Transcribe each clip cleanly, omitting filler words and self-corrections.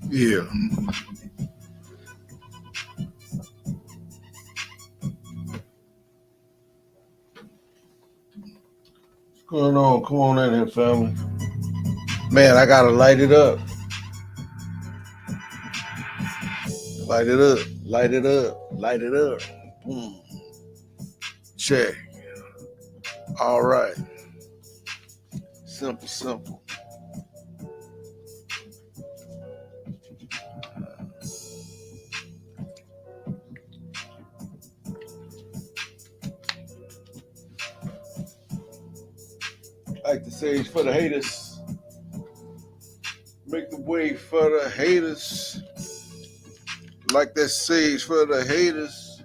Yeah. What's going on? Come on in here, family. Man, I gotta light it up. Light it up. Light it up. Light it up. Boom. Check. All right. Simple, simple. Like the sage for the haters. Make the way for the haters. Like that sage for the haters.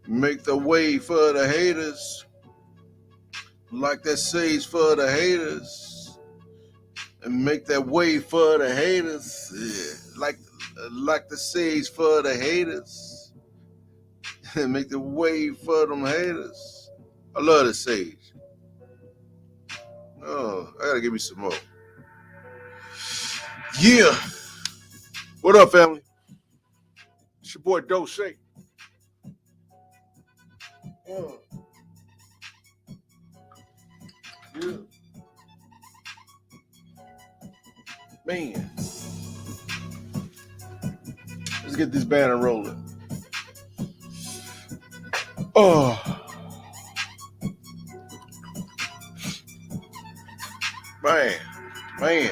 Make the way for the haters. Like that sage for the haters. And make that way for the haters. Yeah. Like the sage for the haters. And make the way for them haters. I love the sage. Oh, I gotta give me some more. Yeah. What up, family? It's your boy Doe Shake. Yeah. Man. Let's get this banner rolling. Oh. Man.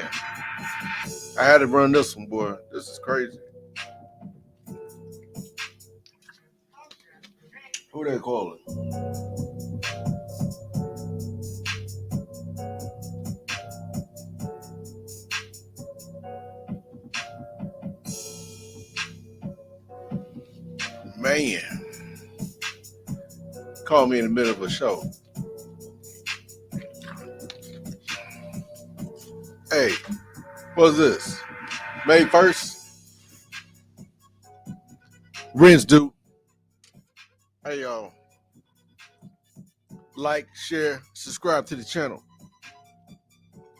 I had to run this one, boy. This is crazy. Who they calling? Man. Call me in the middle of a show. Hey, what's this? May 1st? Rinse, dude. Hey, y'all. Like, share, subscribe to the channel.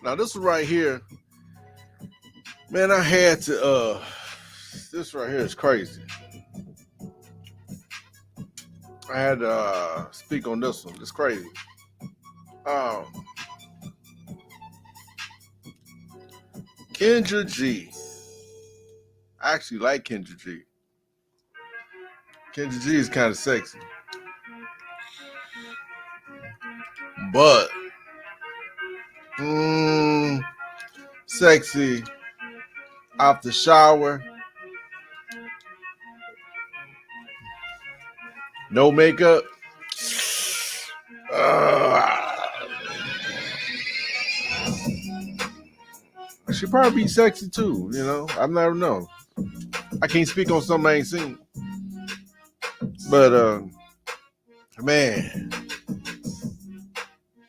Now, this one right here, man, I had to, this right here is crazy. I had to speak on this one. It's crazy. Kendra G. I actually like Kendra G. Kendra G is kind of sexy. But, sexy out the shower. No makeup. She probably be sexy too, you know. I never know. I can't speak on something I ain't seen. But man,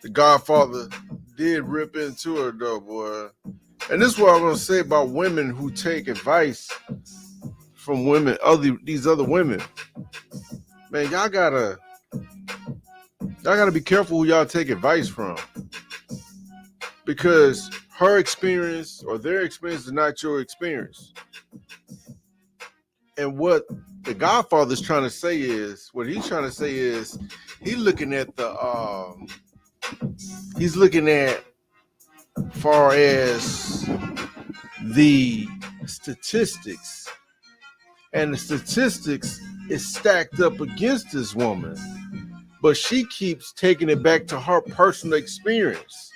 the Godfather did rip into her though, boy. And this is what I'm gonna say about women who take advice from these other women. Man, y'all gotta be careful who y'all take advice from. Because her experience or their experience is not your experience. And what the Godfather's trying to say is, he's looking at far as the statistics, and the statistics is stacked up against this woman, but she keeps taking it back to her personal experience.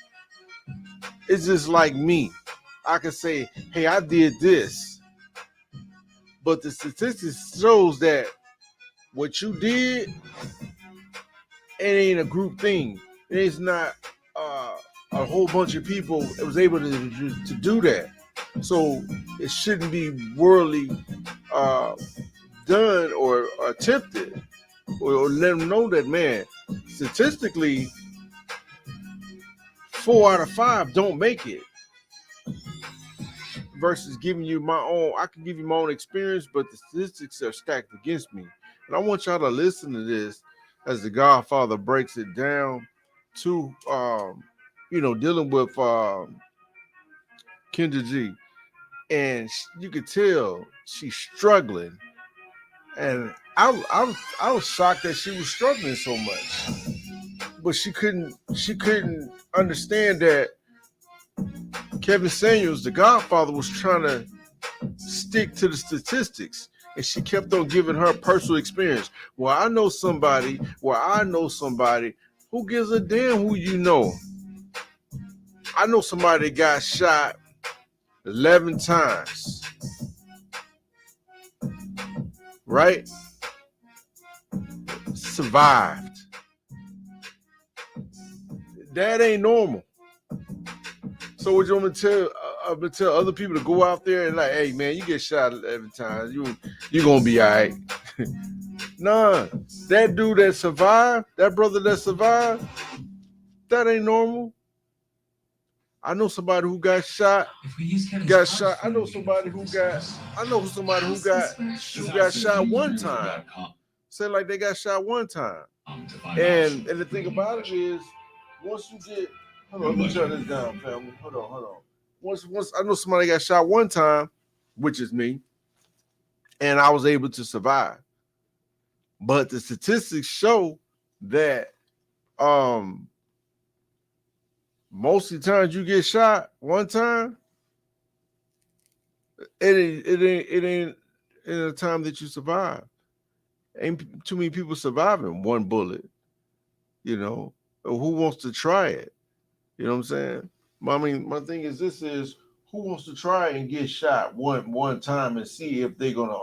It's just like me. I can say, hey, I did this, but the statistics shows that what you did, it ain't a group thing. It's not a whole bunch of people that was able to do that. So it shouldn't be worldly done or attempted. Or let them know that, man, statistically, 4 out of 5 don't make it. Versus giving you my own, I can give you my own experience, but the statistics are stacked against me. And I want y'all to listen to this as the Godfather breaks it down to, dealing with Kendra G. and you could tell she's struggling. And I was shocked that she was struggling so much, but she couldn't understand that Kevin Samuels, the Godfather, was trying to stick to the statistics. And she kept on giving her personal experience. Well, I know somebody. Well, I know somebody. Who gives a damn who you know? I know somebody that got shot 11 times, right? Survived. That ain't normal. So what you want me to tell? I'm gonna tell other people to go out there and like, hey man, you get shot 11 times, you gonna be all right. Nah, that dude that survived, that brother that survived, that ain't normal. I know somebody who got shot. Got shot. I know somebody who got. I know somebody who got shot one time. Say like they got shot one time. And the thing about it is, once you get, hold on, let me shut this down, family. Hold on. Once I know somebody got shot one time, which is me, and I was able to survive. But the statistics show that most of the times you get shot one time, it ain't in the time that you survive. Ain't too many people surviving one bullet, you know. Who wants to try it? You know what I'm saying? I mean, my thing is this is who wants to try and get shot one time and see if they're gonna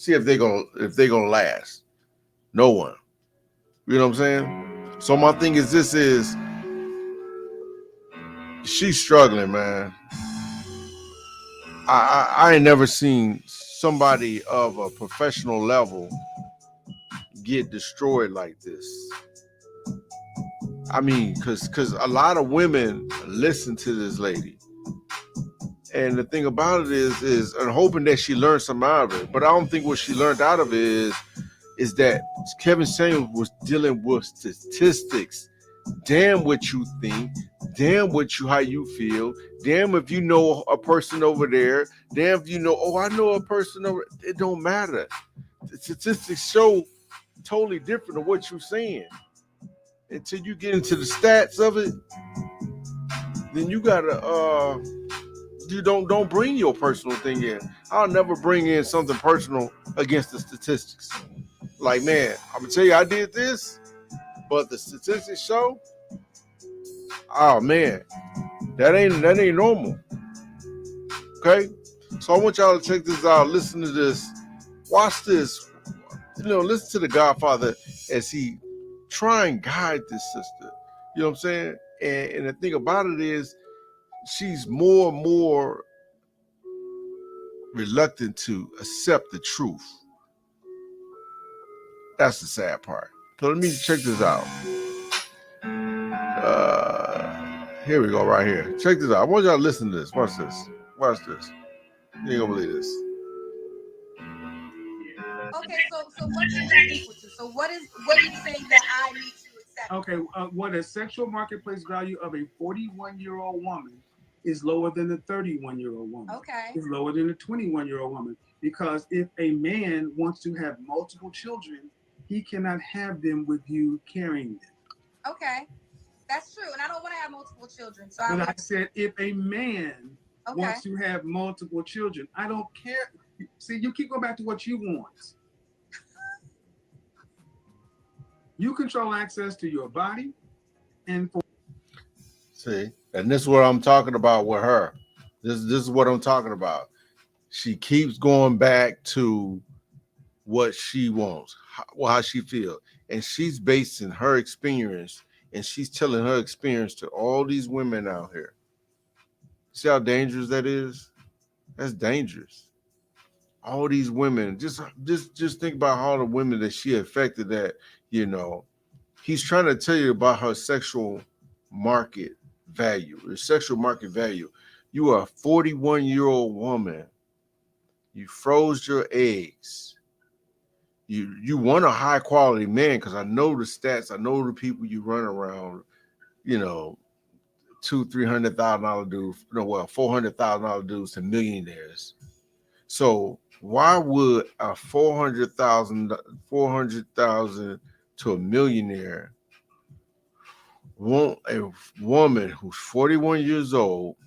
if they're gonna last. No one. You know what I'm saying? So my thing is this is she's struggling, man. I ain't never seen somebody of a professional level get destroyed like this. I mean, cause a lot of women listen to this lady, and the thing about it is, and hoping that she learned something out of it. But I don't think what she learned out of it is that Kevin Samuels was dealing with statistics. Damn what you think. Damn how you feel. Damn if you know a person over there. Damn if you know. Oh, I know a person over. It don't matter. The statistics show totally different than what you're saying. Until you get into the stats of it, then you gotta you don't bring your personal thing in. I'll never bring in something personal against the statistics. Like, man, I'm gonna tell you I did this, but the statistics show, oh man, that ain't normal. Okay? So I want y'all to check this out, listen to this, watch this, listen to the Godfather as he try and guide this sister. You know what I'm saying? And the thing about it is she's more and more reluctant to accept the truth. That's the sad part. So let me check this out. Here we go, right here. Check this out. I want y'all to listen to this. Watch this. Watch this. You ain't gonna believe this. Okay, so what does that equal to? So what are you saying that I need to accept? Okay, what a sexual marketplace value of a 41-year-old woman is lower than the 31-year-old woman. Okay. Is lower than the 21-year-old woman. Because if a man wants to have multiple children, he cannot have them with you carrying them. Okay. That's true. And I don't want to have multiple children. So I said if a man wants to have multiple children, I don't care. See, you keep going back to what you want. You control access to your body and for. See, and this is what I'm talking about with her. This is what I'm talking about. She keeps going back to what she wants, how she feels, and she's basing her experience, and she's telling her experience to all these women out here. See how dangerous that is? That's dangerous. All these women, just think about all the women that she affected. That he's trying to tell you about her sexual market value. Her sexual market value. You are a 41-year-old woman. You froze your eggs. You want a high quality man because I know the stats. I know the people you run around. $200,000-$300,000 dudes, no, well, $400,000 dudes to millionaires. So why would a 400,000 to a millionaire want a woman who's 41 years old,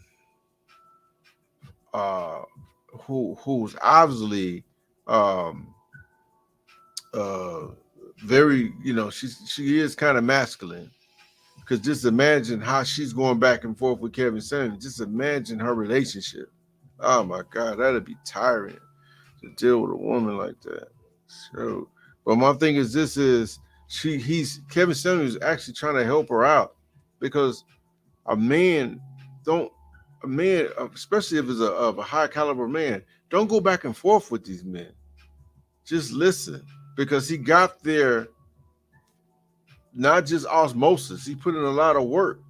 uh, who's obviously um, uh, very, she is kind of masculine. Because just imagine how she's going back and forth with Kevin Samuels. Just imagine her relationship. Oh my God, that'd be tiring to deal with a woman like that. So, but my thing is, he's Kevin Samuels is actually trying to help her out because a man don't a man, especially if it's of a high caliber man, don't go back and forth with these men. Just listen because he got there not just osmosis. He put in a lot of work.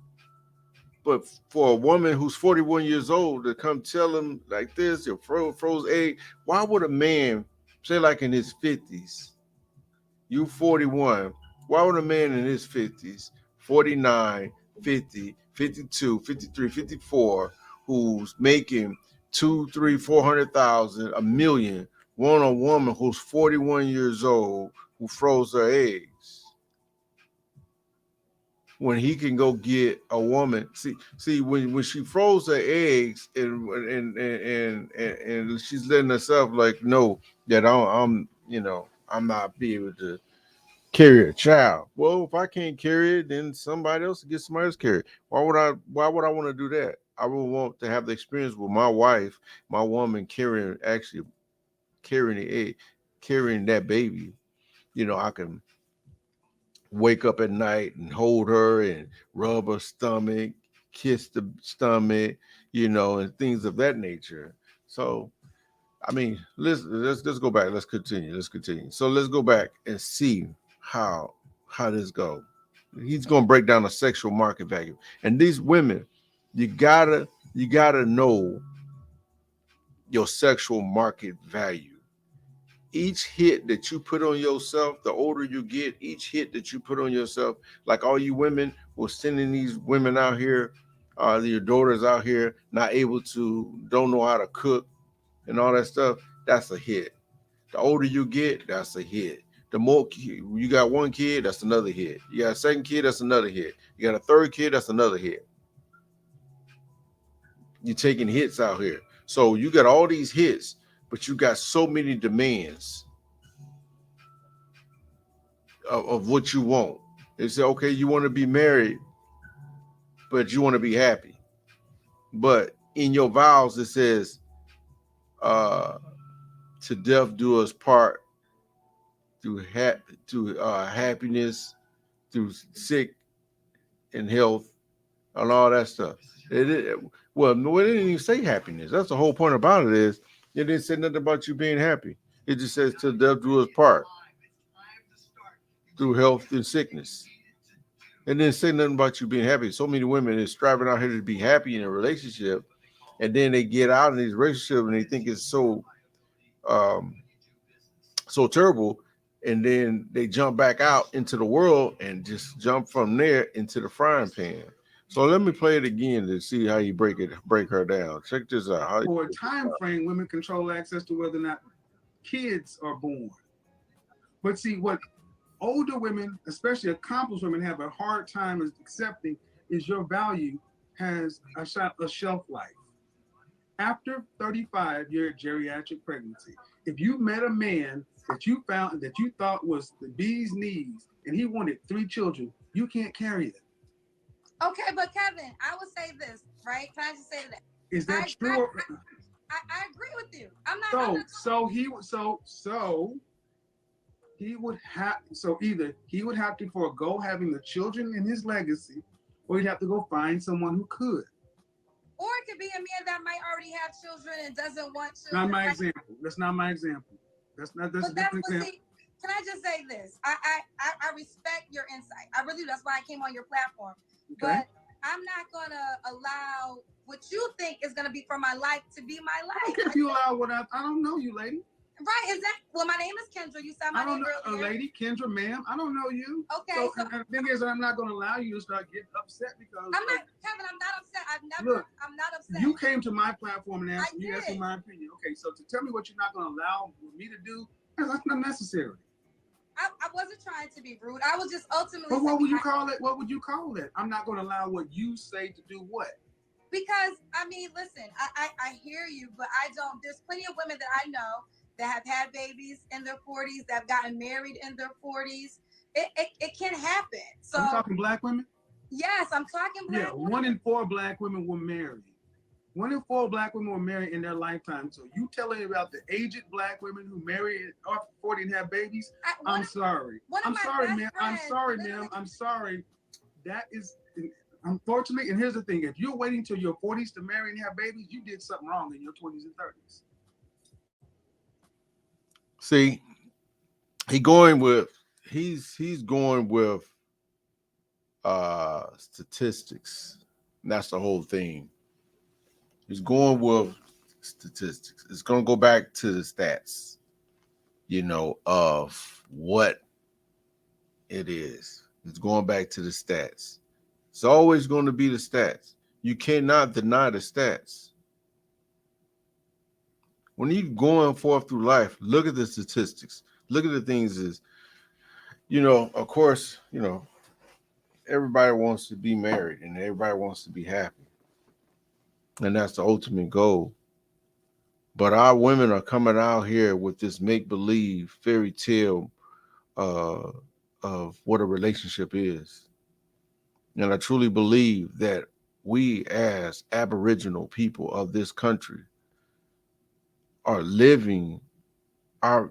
But for a woman who's 41 years old to come tell him like this, your froze egg, why would a man, say like in his 50s, you 41, why would a man in his 50s, 49, 50, 52, 53, 54, who's making two, three, 400,000, a million, want a woman who's 41 years old who froze her eggs? When he can go get a woman, see when she froze her eggs and she's letting herself like know that I'm not be able to carry a child. Well, if I can't carry it, then somebody else get somebody else carry it. Why would I want to do that? I would want to have the experience with my wife, my woman carrying the egg, carrying that baby. I can wake up at night and hold her and rub her stomach, kiss the stomach, and things of that nature. So, I mean, let's go back. Let's continue. Let's continue. So let's go back and see how this go. He's gonna break down the sexual market value. And these women, you gotta know your sexual market value. Each hit that you put on yourself, the older you get, each hit that you put on yourself, like all you women were sending these women out here, your daughters out here, not able to, don't know how to cook and all that stuff, that's a hit. The older you get, that's a hit. The more you got one kid, that's another hit. You got a second kid, that's another hit. You got a third kid, that's another hit. You're taking hits out here. So you got all these hits, but you got so many demands of what you want. They say, okay, you want to be married, but you want to be happy. But in your vows, it says, uh, to death do us part, through happiness, through sick and health, and all that stuff. Well, no, it didn't even say happiness. That's the whole point about it is it didn't say nothing about you being happy. It just says to death do us part, through health and sickness. It didn't say nothing about you being happy. So many women is striving out here to be happy in a relationship, and then they get out in these relationships and they think it's um, so terrible, and then they jump back out into the world and just jump from there into the frying pan. So let me play it again to see how you break her down. Check this out. For a time frame, women control access to whether or not kids are born. But see, what older women, especially accomplished women, have a hard time accepting is your value has a shelf life. After 35, you're geriatric pregnancy. If you met a man that you found that you thought was the bee's knees and he wanted 3 children, you can't carry them. Okay, but Kevin, I would say this, right? Can I just say that? Is that true? I agree with you. I'm not. He would have. So either he would have to forego having the children in his legacy, or he'd have to go find someone who could. Or it could be a man that might already have children and doesn't want children. Not my example. That's not my example. That's a different example. See, can I just say this? I respect your insight. I really do. That's why I came on your platform. Okay. But I'm not gonna allow what you think is gonna be for my life to be my life. I don't care if you allow what I don't know you, lady. Right, exactly. Well, my name is Kendra. You said my I don't name know, a earlier. lady, Kendra, ma'am. I don't know you. Okay, So, so and the thing is, I'm not going to allow you to start getting upset because I'm not, Kevin. I'm not upset. look, I'm not upset. you came to my platform and I asked me did. my opinion. Okay, so to tell me what you're not going to allow me to do, that's not necessary. I wasn't trying to be rude. I was just ultimately But what saying would you call it? What would you call it? I'm not going to allow what you say to do what? because I mean, listen, I hear you, but I don't. There's plenty of women that I know that have had babies in their 40s, that have gotten married in their 40s. It can happen. Are we So talking black women? yes, I'm talking Yeah, black women. 1 in 4 black women were married. 1 in 4 black women were married in their lifetime. So you telling me about the aged black women who marry after 40 and have babies? I'm sorry. I'm sorry, ma'am. I'm sorry, ma'am. I'm sorry. That is unfortunately. And here's the thing: if you're waiting till your 40s to marry and have babies, you did something wrong in your 20s and 30s. See, he's going with statistics. And that's the whole thing. He's going with statistics. It's going to go back to the stats, of what it is. It's going back to the stats. It's always going to be the stats. You cannot deny the stats. When you're going forth through life, look at the statistics. Look at the things of course, everybody wants to be married and everybody wants to be happy. And that's the ultimate goal. But our women are coming out here with this make believe fairy tale uh, of what a relationship is. And I truly believe that we, as Aboriginal people of this country, are living our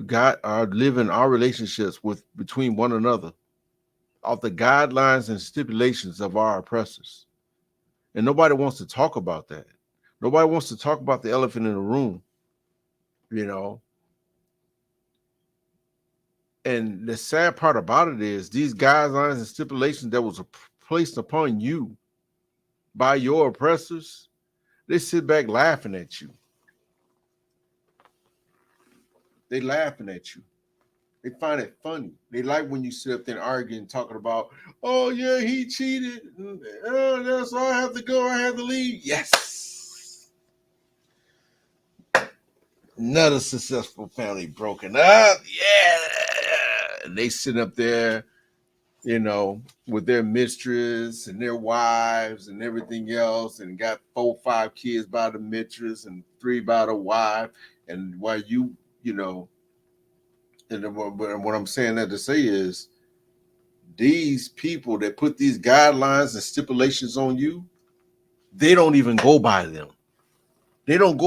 God are living our relationships with between one another off the guidelines and stipulations of our oppressors. And nobody wants to talk about that. Nobody wants to talk about the elephant in the room, you know. And the sad part about it is these guidelines and stipulations that was placed upon you by your oppressors, they sit back laughing at you. They laughing at you. They find it funny. They like when you sit up there arguing, talking about, oh yeah, he cheated. Oh, that's why I have to go. I have to leave. Yes. Another successful family broken up. Yeah. And they sit up there, with their mistress and their wives and everything else, and got 4, 5 kids by the mistress and 3 by the wife. And while you know, and what I'm saying that to say is these people that put these guidelines and stipulations on you, they don't even go by them. They don't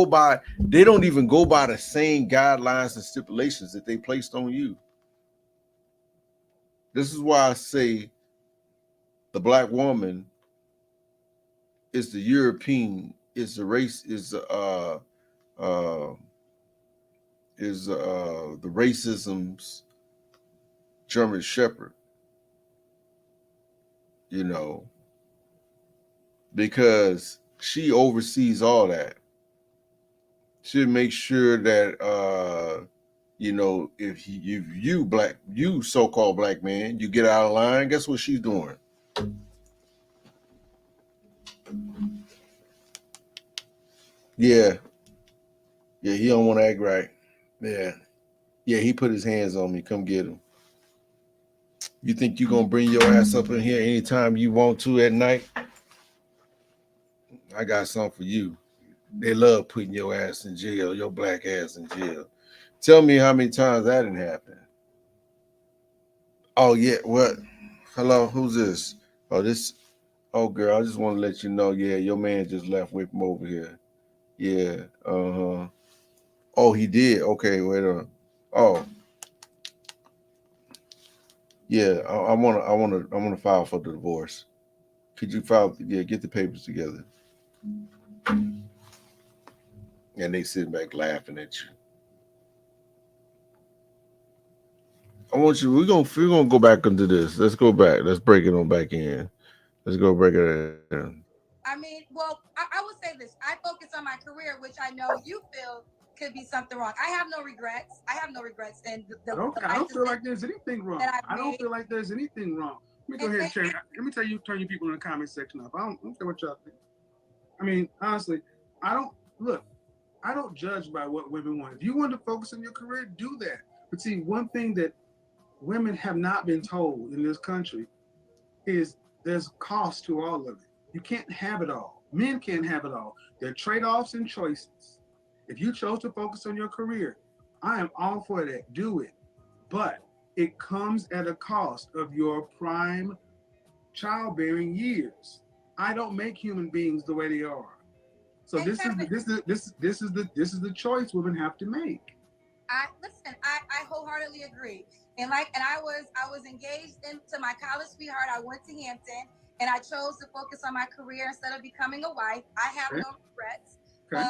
even go by the same guidelines and stipulations that they placed on you. This is why I say the black woman is the European, is the race, uh the racism's German Shepherd, you know, because she oversees all that. She makes sure that if you so-called black man, you get out of line, guess what she's doing? Yeah, yeah, he don't want to act right. Yeah, yeah, he put his hands on me. Come get him. You think you gonna bring your ass up in here anytime you want to at night? I got something for you. They love putting your ass in jail, your black ass in jail. Tell me how many times that didn't happen. Oh yeah, what? Hello, who's this? Oh, this. Oh, girl, I just want to let you know. Yeah, your man just left with him over here. Yeah. Uh huh. Oh, he did. Okay, wait on. Oh, yeah. I wanna file for the divorce. Could you file? Yeah, get the papers together. And they sit back laughing at you. I want you. We're gonna go back into this. Let's go back. Let's break it on back in. Let's go break it in. I mean, well, I would say this. I focus on my career, which I know you feel could be something wrong. I have no regrets. I have no regrets in the I life don't feel decision like there's anything wrong. that I've I don't made. feel like there's anything wrong. Let me go And, ahead and and, change. Let me tell you, turn you people in the comment section up. I don't care what y'all think. I mean, honestly, I don't look. I don't judge by what women want. If you want to focus on your career, do that. But see, one thing that women have not been told in this country is there's cost to all of it. You can't have it all. Men can't have it all. There are trade-offs and choices. If you chose to focus on your career, I am all for that. Do it. But it comes at a cost of your prime childbearing years. I don't make human beings the way they are. So and this is Kevin, this is the choice women have to make. I listen. I wholeheartedly agree. And I was engaged into my college sweetheart. I went to Hampton, and I chose to focus on my career instead of becoming a wife. I have Okay. no regrets. Okay.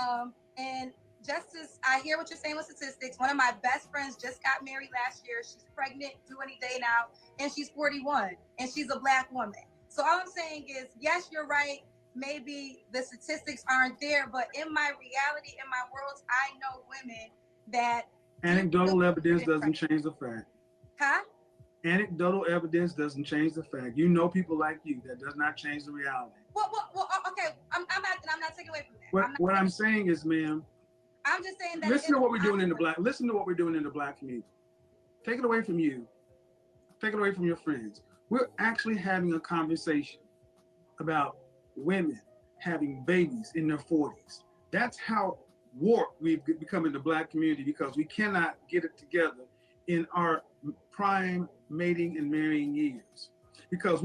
And just as I hear what you're saying with statistics, one of my best friends just got married last year. She's pregnant, due any day now, and she's 41, and she's a black woman. So all I'm saying is, yes, you're right. Maybe the statistics aren't there, but in my reality, in my worlds, I know women that do Anecdotal evidence feel doesn't change the fact. huh? Anecdotal evidence doesn't change the fact. You know people like you. That does not change the reality. Okay. I'm not taking away from that. What I'm saying is, ma'am, I'm just saying that listen to what we're doing in the black. Listen to what we're doing in the black community. Take it away from you. Take it away from your friends. We're actually having a conversation about women having babies in their 40s. That's how warped we've become in the black community because we cannot get it together in our prime mating and marrying years. Because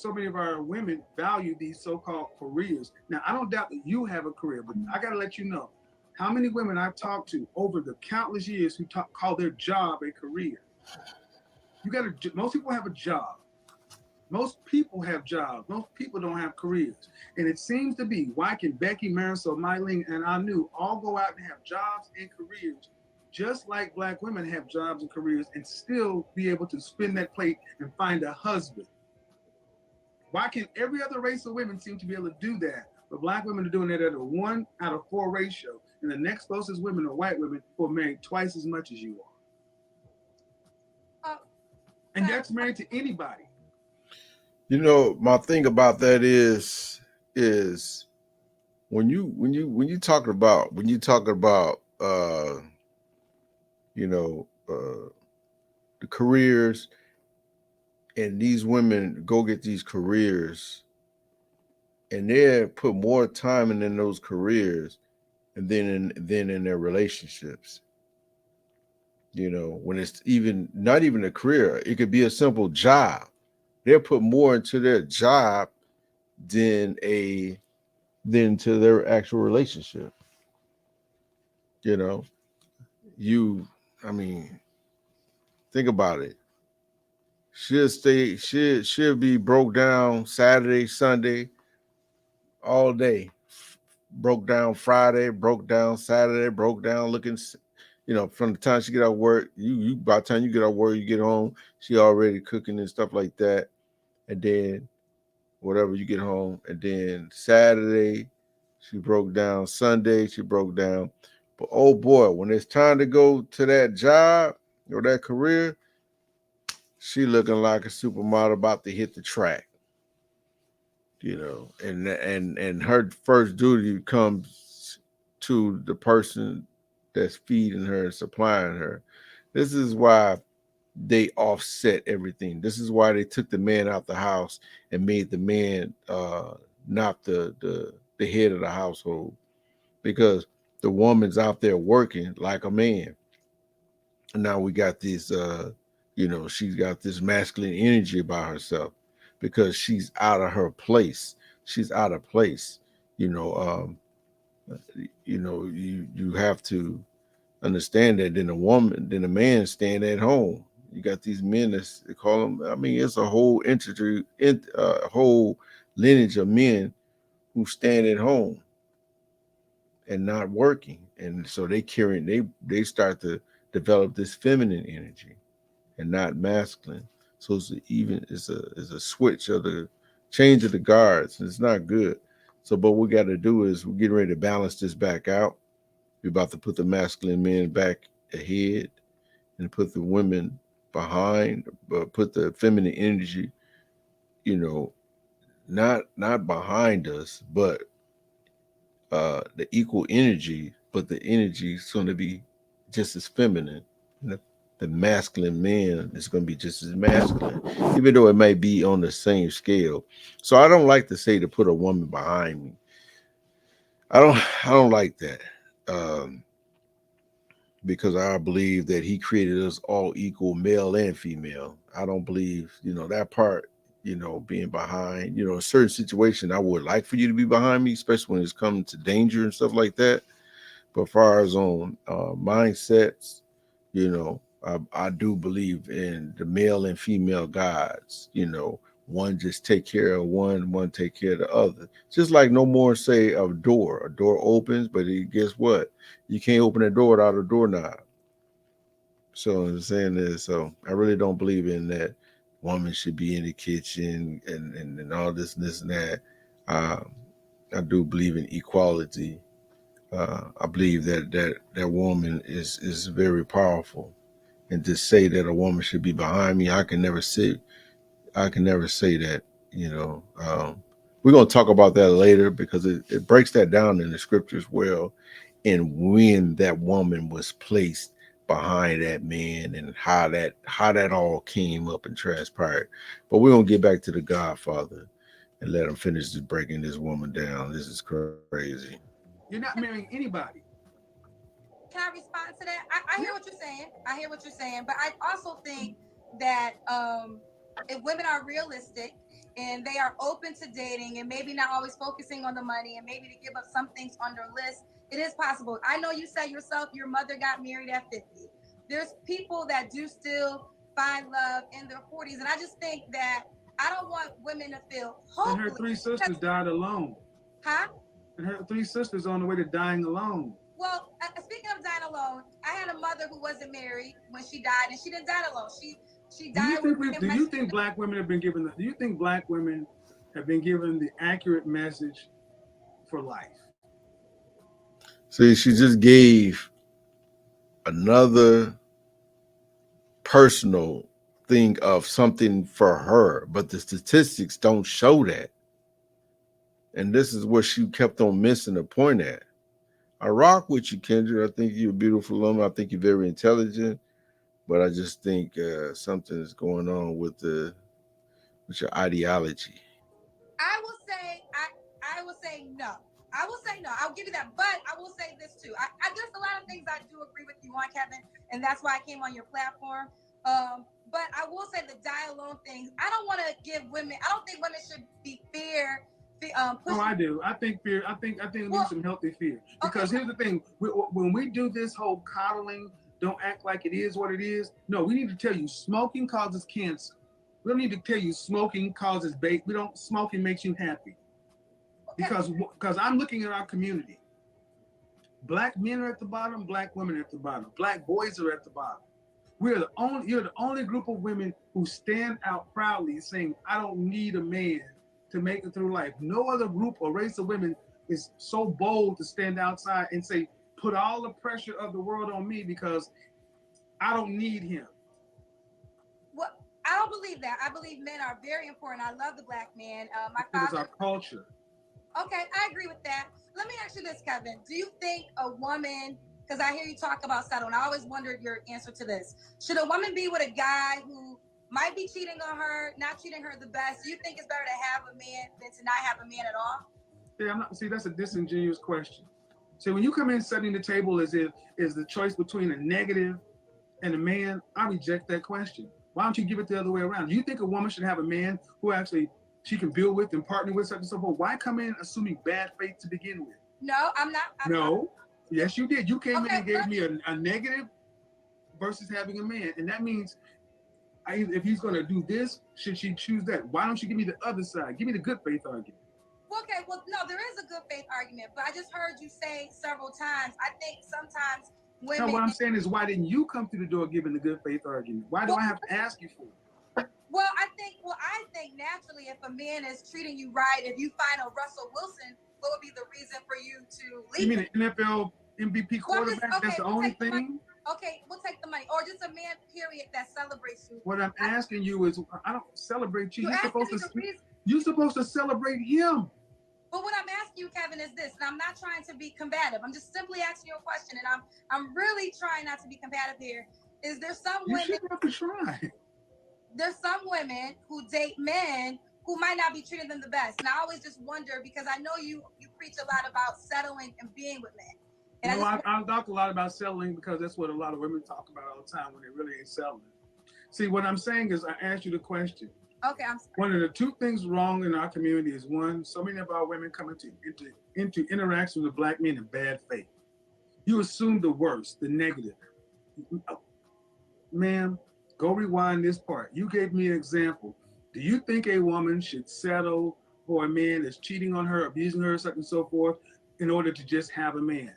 so many of our women value these so-called careers. Now, I don't doubt that you have a career, but I got to let you know how many women I've talked to over the countless years who call their job a career. Most people have a job. Most people have jobs. Most people don't have careers. And it seems to be, why can Becky, Marisol, Mylene, and Anu all go out and have jobs and careers, just like black women have jobs and careers, and still be able to spin that plate and find a husband? Why can every other race of women seem to be able to do that, but black women are doing it at a 1/4 ratio, and the next closest women are white women who are married twice as much as you are? And that's married to anybody. You know, my thing about that is when you talk about you know the careers, and these women go get these careers, and they put more time in those careers and then in their relationships. You know, when it's even not even a career, it could be a simple job. They'll put more into their job than to their actual relationship. You know, you I mean, think about it. She'll be broke down Saturday, Sunday, all day. Broke down Friday, broke down Saturday, broke down looking, from the time she get out of work, you by the time you get out of work, you get home, she already cooking and stuff like that. And then whatever, you get home, and then Saturday she broke down, Sunday she broke down. But oh boy, when it's time to go to that job or that career, she looking like a supermodel about to hit the track. And her first duty comes to the person that's feeding her and supplying her. This is why they offset everything. This is why they took the man out the house and made the man not the head of the household, because the woman's out there working like a man. And now we got this she's got this masculine energy about herself because she's out of her place. She's out of place. You know, you have to understand that. Then a man stand at home. You got these men that they call them. I mean, it's a whole whole lineage of men who stand at home and not working, and so they start to develop this feminine energy and not masculine. So it's a switch of the change of the guards, and it's not good. So, but what we got to do is we're getting ready to balance this back out. We're about to put the masculine men back ahead and put the women behind, but put the feminine energy, you know, not behind us, but the equal energy, but the energy is going to be just as feminine. And the masculine man is going to be just as masculine, even though it may be on the same scale. So I don't like to say to put a woman behind me. I don't like that. Um, because I believe that he created us all equal, male and female. I don't believe, that part, being behind, a certain situation, I would like for you to be behind me, especially when it's coming to danger and stuff like that. But far as on mindsets, I do believe in the male and female gods, one just take care of one take care of the other. Just like no more say a door opens, but guess what? You can't open a door without a doorknob. So I'm saying is, so I really don't believe in that woman should be in the kitchen and all this and this and that. Um, I do believe in equality. I believe that woman is very powerful, and to say that a woman should be behind me, I can never say that. We're gonna talk about that later because it breaks that down in the scriptures well, and when that woman was placed behind that man and how that all came up and transpired. But we're gonna get back to the Godfather and let him finish this breaking this woman down. This is crazy. You're not marrying anybody. Can I respond to that? I Yeah. hear what you're saying. I hear what you're saying, but I also think that if women are realistic and they are open to dating and maybe not always focusing on the money and maybe to give up some things on their list, it is possible. I know you said yourself your mother got married at 50. There's people that do still find love in their 40s, and I just think that I don't want women to feel And her hopeless three because, sisters died alone. huh? And her three sisters on the way to dying alone. Well, speaking of dying alone, I had a mother who wasn't married when she died, and she didn't die alone. She Do you died with think we? pretty Do much. you think black women have been given? Do you think black women have been given the accurate message for life? See, she just gave another personal thing of something for her, but the statistics don't show that. And this is what she kept on missing the point at. I rock with you, Kendra. I think you're a beautiful woman. I think you're very intelligent, but I just think something is going on with your ideology. I will say, I will say no. I will say no. I'll give you that, but I will say this too. There's a lot of things I do agree with you on, Kevin, and that's why I came on your platform. But I will say the die alone things. I don't want to give women. I don't think women should be Oh, pushing. I do. I think fear. I think it needs Well, some healthy fear. okay. Because here's the thing: when we do this whole coddling, don't act like it is what it is. No, we need to tell you smoking causes cancer. We don't need to tell you smoking causes bait. We don't. Smoking makes you happy. Okay. Because I'm looking at our community. Black men are at the bottom. Black women are at the bottom. Black boys are at the bottom. We're the only. You're the only group of women who stand out proudly, saying, "I don't need a man to make it through life." No other group or race of women is so bold to stand outside and say, "Put all the pressure of the world on me because I don't need him." Well, I don't believe that. I believe men are very important. I love the black man. My It is father. our culture. Okay, I agree with that. Let me ask you this, Kevin. Do you think a woman, because I hear you talk about settle, and I always wondered your answer to this. Should a woman be with a guy who might be cheating on her, not treating her the best? Do you think it's better to have a man than to not have a man at all? Yeah, I'm not. See, that's a disingenuous question. So when you come in setting the table as if is the choice between a negative and a man, I reject that question. Why don't you give it the other way around? Do you think a woman should have a man who actually she can build with and partner with, such and so forth? Why come in assuming bad faith to begin with? No, I'm not. No. Yes, you did. You came in Okay, and gave me a negative versus having a man, and that means if he's going to do this, should she choose that? Why don't you give me the other side? Give me the good faith argument. okay, well, no, there is a good faith argument, but I just heard you say several times. I think sometimes No, women. what I'm saying is, why didn't you come through the door giving the good faith argument? Why do Well, I have to ask you for it? I think naturally, if a man is treating you right, if you find a Russell Wilson, what would be the reason for you to You leave mean him? an MVP Well, quarterback. That's the we'll only take the money. thing. Okay, we'll take the money, or just a man, period, that celebrates you. What I'm asking you is, I don't celebrate you. You're You're asking supposed me to. the reason. You're supposed to celebrate him. But what I'm asking you, Kevin, is this, and I'm not trying to be combative. I'm just simply asking you a question, and I'm really trying not to be combative here. Is there some You women? shouldn't have to try. There's some women who date men who might not be treating them the best, and I always just wonder because I know you preach a lot about settling and being with men. And No, I talk a lot about settling because that's what a lot of women talk about all the time when they really ain't settling. See, what I'm saying is, I asked you the question. Okay, I'm sorry. One of the two things wrong in our community is one, so many of our women come into interaction with black men in bad faith. You assume the worst, the negative. Ma'am, go rewind this part. You gave me an example. Do you think a woman should settle for a man that's cheating on her, abusing her, such and so forth, in order to just have a man?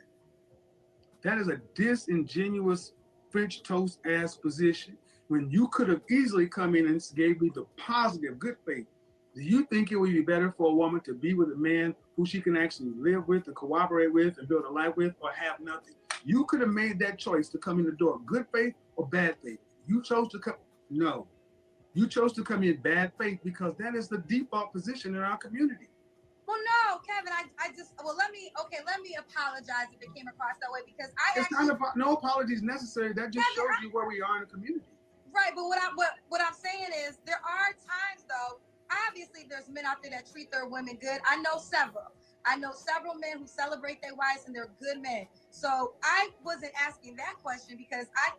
That is a disingenuous French toast ass position. When you could have easily come in and gave me the positive, good faith. Do you think it would be better for a woman to be with a man who she can actually live with, and cooperate with, and build a life with, or have nothing? You could have made that choice to come in the door, good faith or bad faith. You chose to come. No, you chose to come in bad faith because that is the default position in our community. Well, no, Kevin, I just, let me apologize if it came across that way because it's actually, no apologies necessary. That just Kevin, shows you where we are in the community. Right, but what I'm saying is there are times though. Obviously, there's men out there that treat their women good. I know several. I know several men who celebrate their wives and they're good men. So I wasn't asking that question because I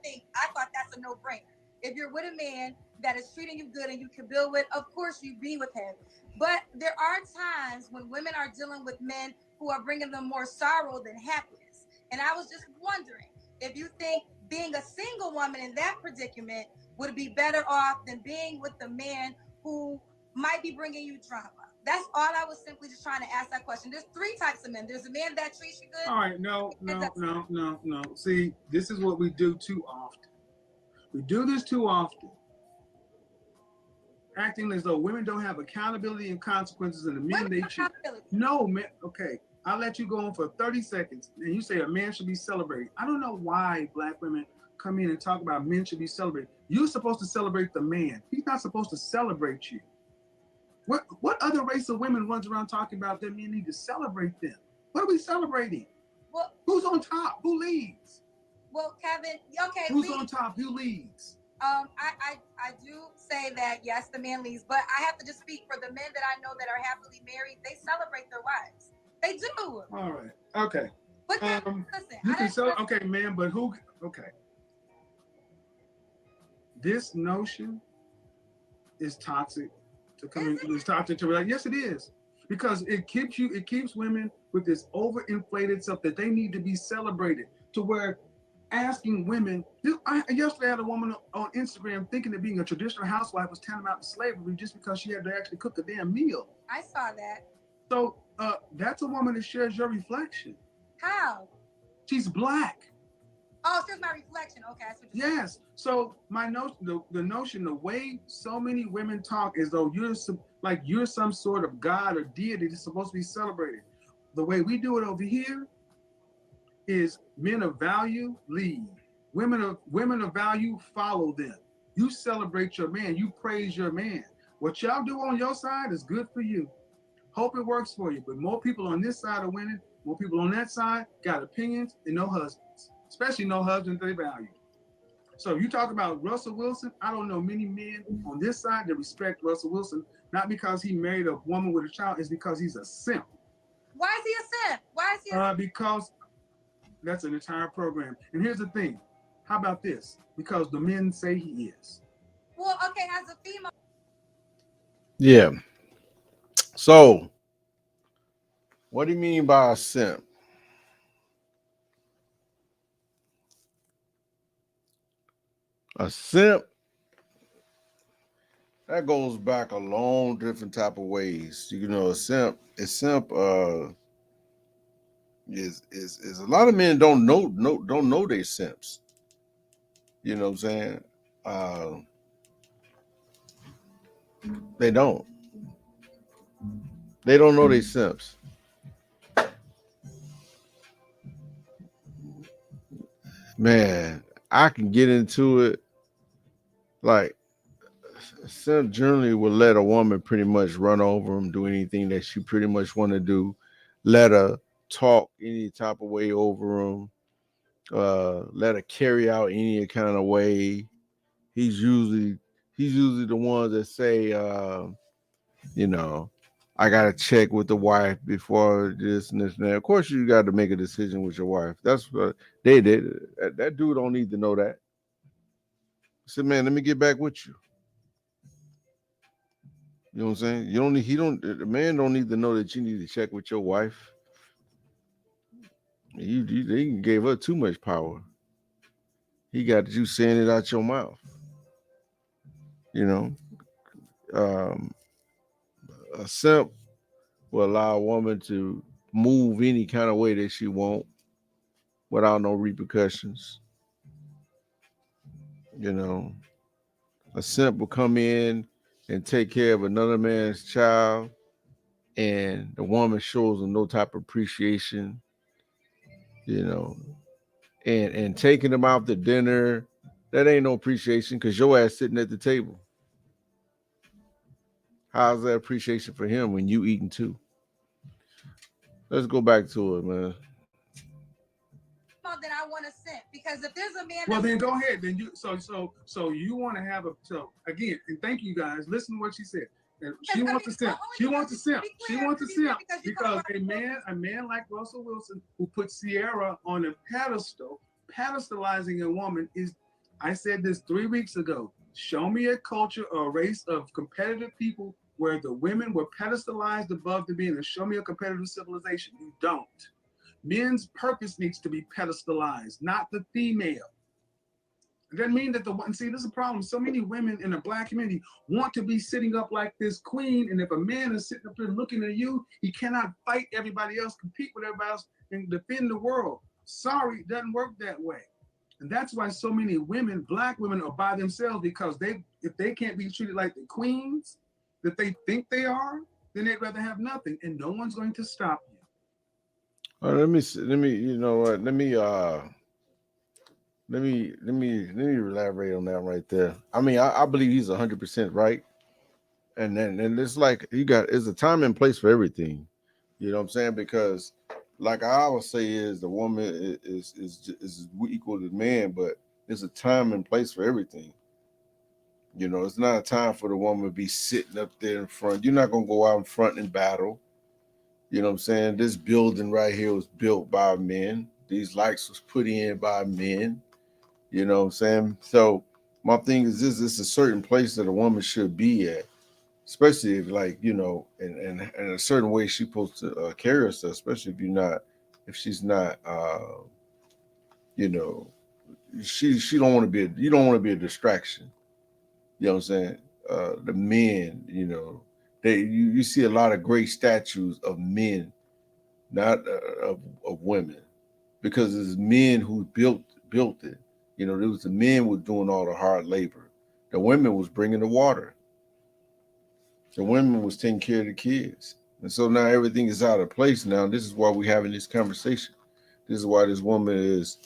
thought that's a no-brainer. If you're with a man that is treating you good and you can build with, of course you be with him. But there are times when women are dealing with men who are bringing them more sorrow than happiness. And I was just wondering if you think being a single woman in that predicament would be better off than being with the man who might be bringing you drama. That's all I was simply just trying to ask that question. There's three types of men. There's a man that treats you good. All right, no. See, this is what we do too often. We do this too often. Acting as though women don't have accountability and consequences, and the men they choose. No, man. Okay, I'll let you go on for 30 seconds, and you say a man should be celebrated. I don't know why black women come in and talk about men should be celebrated. You're supposed to celebrate the man. He's not supposed to celebrate you. What other race of women runs around talking about that men need to celebrate them? What are we celebrating? Well, who's on top? Who leads? Well, Kevin, okay. Who's on top? Who leads? I do say that yes, the man leads, but I have to just speak for the men that I know that are happily married. They celebrate their wives. They do. All right. Okay. But listen, you can sell. Okay, man. But who? Okay. This notion is toxic to come in. It's toxic to realize. Yes, it is, because it keeps women with this overinflated stuff that they need to be celebrated, to where asking women. Yesterday I had a woman on Instagram thinking that being a traditional housewife was tantamount to slavery just because she had to actually cook a damn meal. I saw that. So that's a woman that shares your reflection. How? She's black. Oh, so it's my reflection. Okay, that's what you're yes. Saying. So my notion, the notion, the way so many women talk as though you're some sort of god or deity that's supposed to be celebrated. The way we do it over here is men of value lead. Women of value follow them. You celebrate your man. You praise your man. What y'all do on your side is good for you. Hope it works for you. But more people on this side are winning. More people on that side got opinions and no husbands. Especially no husbands they value. So you talk about Russell Wilson. I don't know many men on this side that respect Russell Wilson, not because he married a woman with a child, it's because he's a simp. Why is he a simp? Why is he a simp? Because that's an entire program. And here's the thing. How about this? Because the men say he is. Well, okay, as a female. Yeah. So, what do you mean by a simp? A simp, that goes back a long different type of ways. You know, a simp is a lot of men don't know they simps. You know what I'm saying? They don't. They don't know they simps. Man, I can get into it. Like, simp generally will let a woman pretty much run over him, do anything that she pretty much want to do, let her talk any type of way over him, let her carry out any kind of way. He's usually he's usually the ones that say, you know, I gotta check with the wife before this and this and that. Of course, you got to make a decision with your wife. That's what they did. That dude don't need to know that. I said, man, let me get back with you. You know what I'm saying? You don't need. He don't. The man don't need to know that you need to check with your wife. They gave her too much power. He got you saying it out your mouth. You know, um, a simp will allow a woman to move any kind of way that she want without no repercussions. You know, a simp will come in and take care of another man's child, and the woman shows him no type of appreciation. You know, and taking them out to dinner, that ain't no appreciation because your ass sitting at the table. How's that appreciation for him when you eating too? Let's go back to it, man. Then I want to simp because if there's a man Well, that's then go ahead. Then so you want to have a so again, and thank you guys. Listen to what she said. And she wants to simp. She wants to simp. She wants to simp because a man like Russell Wilson who put Sierra on a pedestal, pedestalizing a woman is. I said this 3 weeks ago. Show me a culture or a race of competitive people where the women were pedestalized above the men, and show me a competitive civilization. You don't. Men's purpose needs to be pedestalized, not the female. It doesn't mean that the one, see, this is a problem. So many women in the black community want to be sitting up like this queen. And if a man is sitting up there looking at you, he cannot fight everybody else, compete with everybody else, and defend the world. Sorry, it doesn't work that way. And that's why so many women, black women, are by themselves because if they can't be treated like the queens that they think they are, then they'd rather have nothing. And no one's going to stop you. You know what? Let me elaborate on that right there. I mean, I believe he's 100% right, and it's like you got it's a time and place for everything. You know what I'm saying? Because like I always say, is the woman is equal to the man, but there's a time and place for everything. You know, it's not a time for the woman to be sitting up there in front. You're not gonna go out in front and battle. You know what I'm saying? This building right here was built by men. These lights was put in by men. You know what I'm saying? So my thing is this: it's a certain place that a woman should be at, especially if, like, you know, and a certain way she's supposed to carry herself, especially if she's not, you know, she don't want to be, you don't want to be a distraction. You know what I'm saying? The men, you know, you see a lot of great statues of men, not of women, because it's men who built it. You know, there was the men were doing all the hard labor. The women was bringing the water. The women was taking care of the kids. And so now everything is out of place now. This is why we're having this conversation. This is why this woman is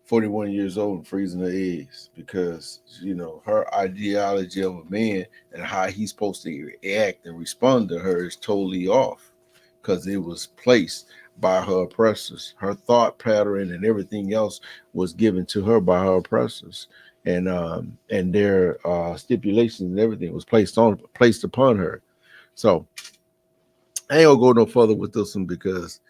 41 years old and freezing her eggs because, you know, her ideology of a man and how he's supposed to react and respond to her is totally off because it was placed by her oppressors. Her thought pattern and everything else was given to her by her oppressors. And their stipulations and everything was placed upon her. So I ain't gonna go no further with this one because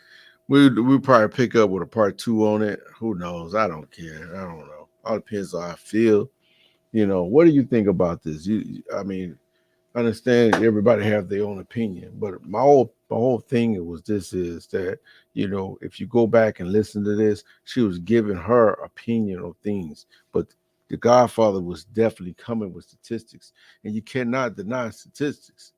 we probably pick up with a part two on it. Who knows? I don't care. I don't know. All depends on how I feel. You know, what do you think about this? I mean, I understand everybody have their own opinion, but my whole thing was this is that, you know, if you go back and listen to this, she was giving her opinion of things, but the Godfather was definitely coming with statistics, and you cannot deny statistics.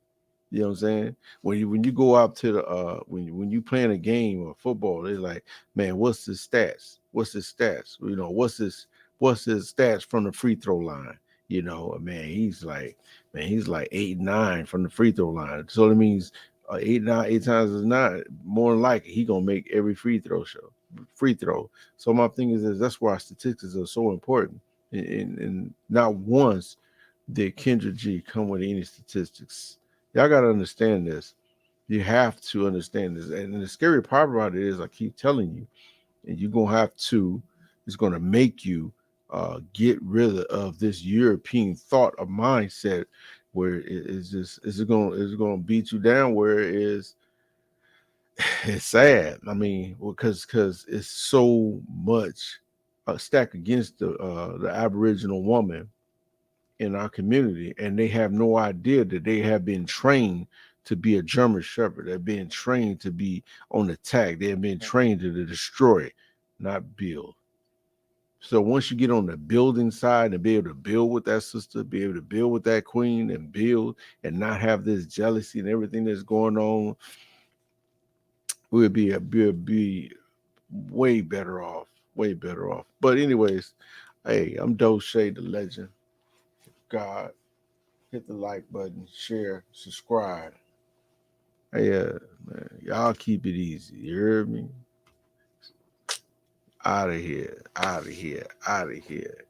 You know what I'm saying? When you go out to the when you playing a game or football, they're like, man, what's his stats? What's his stats? You know, what's his stats from the free throw line? You know, man, he's like 8-9 from the free throw line. So that means 8 times is not more than likely he gonna make every free throw. So my thing is that's why statistics are so important. And not once did Kendra G come with any statistics. Y'all got to understand this. You have to understand this. And the scary part about it is, I keep telling you, and you're gonna have to. It's gonna make you get rid of this European thought of mindset, where is it gonna beat you down? Where it is it's sad. I mean, because it's so much stacked against the Aboriginal woman in our community, and they have no idea that they have been trained to be a German Shepherd. They're being trained to be on attack. They have been trained to destroy, not build. So once you get on the building side and be able to build with that sister, be able to build with that queen and build and not have this jealousy and everything that's going on, we'll be way better off. Way better off. But anyways, hey, I'm Doche, the legend. God, hit the like button, share, subscribe. Hey, man, y'all keep it easy. You heard me? Out of here, out of here, out of here.